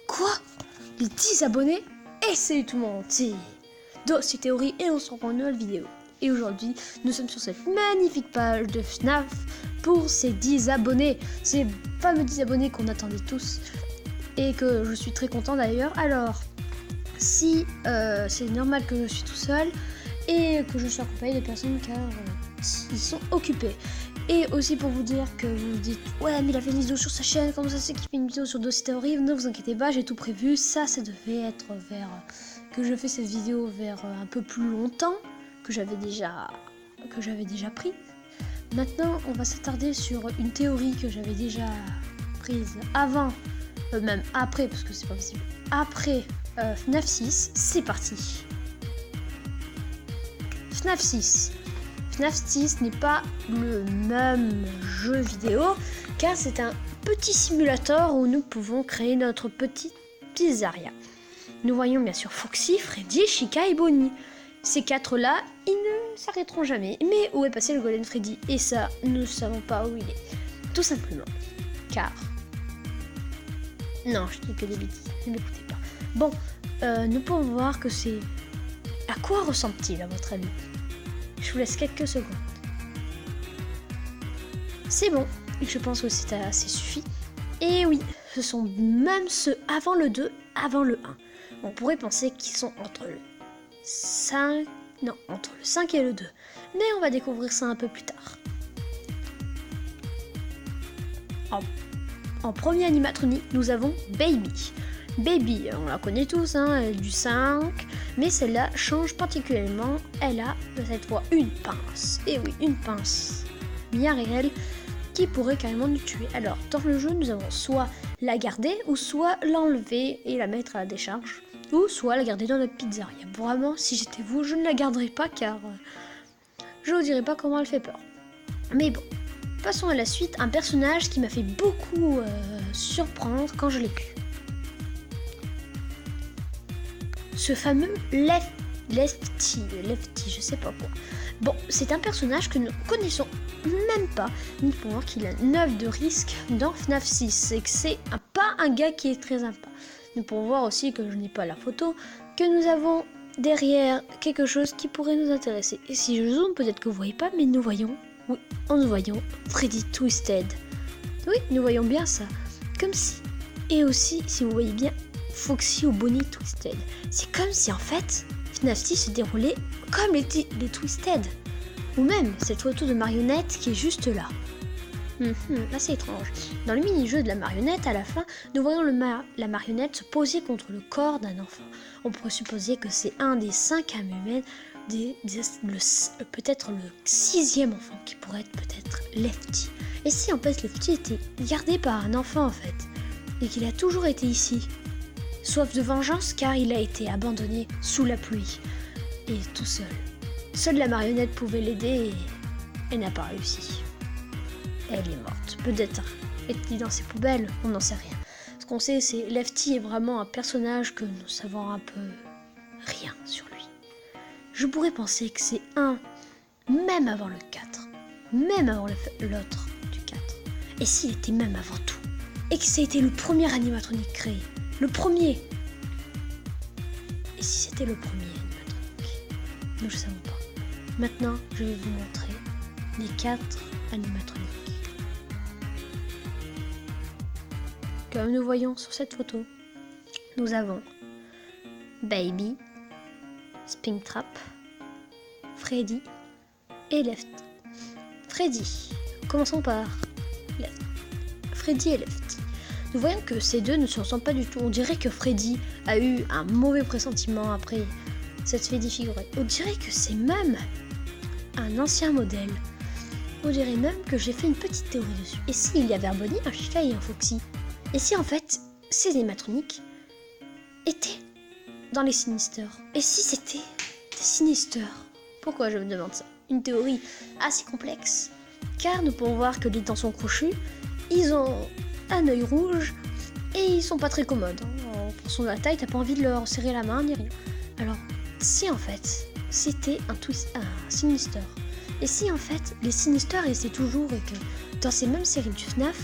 Quoi? Les 10 abonnés? Et salut tout le monde, c'est Dossier Théorie et on se reprend une nouvelle vidéo. Et aujourd'hui, nous sommes sur cette magnifique page de FNAF pour ces 10 abonnés. Ces fameux 10 abonnés qu'on attendait tous et que je suis très content d'ailleurs. Alors, si c'est normal que je suis tout seul et que je suis accompagné des personnes car ils sont occupés. Et aussi pour vous dire que vous vous dites ouais mais il a fait une vidéo sur sa chaîne, comment ça c'est qu'il fait une vidéo sur Dossier Théorie? Ne vous inquiétez pas, j'ai tout prévu. Ça devait être vers que je fais cette vidéo vers un peu plus longtemps que j'avais déjà pris. Maintenant on va s'attarder sur une théorie que j'avais déjà prise avant, même après parce que c'est pas possible. Après FNAF 6, c'est parti. FNAF 6. FNAF 6 n'est pas le même jeu vidéo car c'est un petit simulateur où nous pouvons créer notre petite pizzeria. Nous voyons bien sûr Foxy, Freddy, Chica et Bonnie. Ces quatre-là, ils ne s'arrêteront jamais. Mais où est passé le Golden Freddy? Et ça, nous ne savons pas où il est. Tout simplement. Car... Non, je dis que des bêtises, ne m'écoutez pas. Bon, nous pouvons voir que c'est... À quoi ressemble-t-il à votre avis? Je vous laisse quelques secondes. C'est bon, je pense que c'est assez suffi. Et oui, ce sont même ceux avant le 2, avant le 1. On pourrait penser qu'ils sont entre le 5... Non, entre le 5 et le 2. Mais on va découvrir ça un peu plus tard. En premier animatronique, nous avons Baby. Baby, on la connaît tous, hein, elle est du 5, mais celle-là change particulièrement, elle a cette fois une pince. Et oui, une pince bien réelle qui pourrait carrément nous tuer. Alors, dans le jeu, nous avons soit la garder, ou soit l'enlever et la mettre à la décharge, ou soit la garder dans notre pizzeria. Vraiment, si j'étais vous, je ne la garderais pas car je vous dirais pas comment elle fait peur. Mais bon, passons à la suite, un personnage qui m'a fait beaucoup surprendre quand je l'ai vu. Ce fameux Lefty, je sais pas quoi. Bon, c'est un personnage que nous ne connaissons même pas. Nous pouvons voir qu'il a 9 de risque dans FNAF 6 et que c'est pas un gars qui est très sympa. Nous pouvons voir aussi que je n'ai pas la photo, que nous avons derrière quelque chose qui pourrait nous intéresser. Et si je zoome, peut-être que vous voyez pas, mais nous voyons, oui, nous voyons Freddy Twisted. Oui, nous voyons bien ça, comme si. Et aussi, si vous voyez bien, Foxy ou Bonnie Twisted. C'est comme si en fait FNAF 6 se déroulait comme les Twisted. Ou même cette photo de marionnette qui est juste là. Assez étrange. Dans le mini-jeu de la marionnette, à la fin, nous voyons la marionnette se poser contre le corps d'un enfant. On pourrait supposer que c'est un des 5 âmes humaines, peut-être le 6e enfant qui pourrait être peut-être Lefty. Et si en fait Lefty était gardé par un enfant en fait, et qu'il a toujours été ici, soif de vengeance car il a été abandonné sous la pluie et tout seul. Seule la marionnette pouvait l'aider et elle n'a pas réussi. Elle est morte. Peut-être est-il dans ses poubelles, on n'en sait rien. Ce qu'on sait, c'est Lefty est vraiment un personnage que nous savons un peu rien sur lui. Je pourrais penser que c'est même avant le 4, même avant l'autre du 4. Et s'il était même avant tout, et que c'était le premier animatronique créé. Le premier. Et si c'était le premier animatronique? Nous ne le savons pas. Maintenant, je vais vous montrer les 4 animatroniques. Comme nous voyons sur cette photo, nous avons Baby, Springtrap, Freddy et Lefty. Freddy. Commençons par Lefty. Freddy et Lefty. Nous voyons que ces deux ne se ressemblent pas du tout. On dirait que Freddy a eu un mauvais pressentiment après cette fait défigurée. On dirait que c'est même un ancien modèle. On dirait même que j'ai fait une petite théorie dessus. Et s'il y avait un Bonnie, un Chica et un Foxy? Et si en fait, ces animatroniques étaient dans les Sinister? Et si c'était des Sinister? Pourquoi je me demande ça? Une théorie assez complexe. Car nous pouvons voir que les dents sont crochues, ils ont un œil rouge et ils sont pas très commodes. En fonction de la taille, t'as pas envie de leur serrer la main ni rien. Alors, si en fait c'était un Sinister, et si en fait les Sinister essaient toujours et que dans ces mêmes séries du FNAF,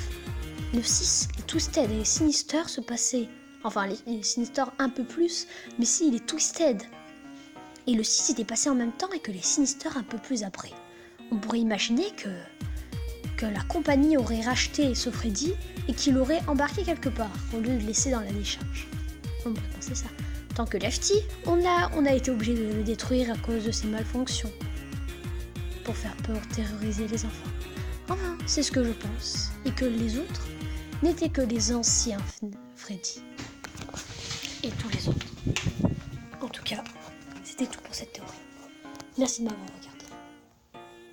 le 6 est Twisted et les Sinister se passaient... Enfin, les Sinister un peu plus, mais si, les Twisted et le 6 étaient passés en même temps et que les Sinister un peu plus après. On pourrait imaginer que la compagnie aurait racheté ce Freddy et qu'il l'aurait embarqué quelque part, au lieu de le laisser dans la décharge. On pourrait penser ça. Tant que Lefty, on a été obligé de le détruire à cause de ses malfonctions. Pour faire peur, terroriser les enfants. Enfin, c'est ce que je pense. Et que les autres n'étaient que les anciens Freddy. Et tous les autres. En tout cas, c'était tout pour cette théorie. Merci de m'avoir regardé.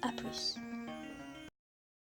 A plus.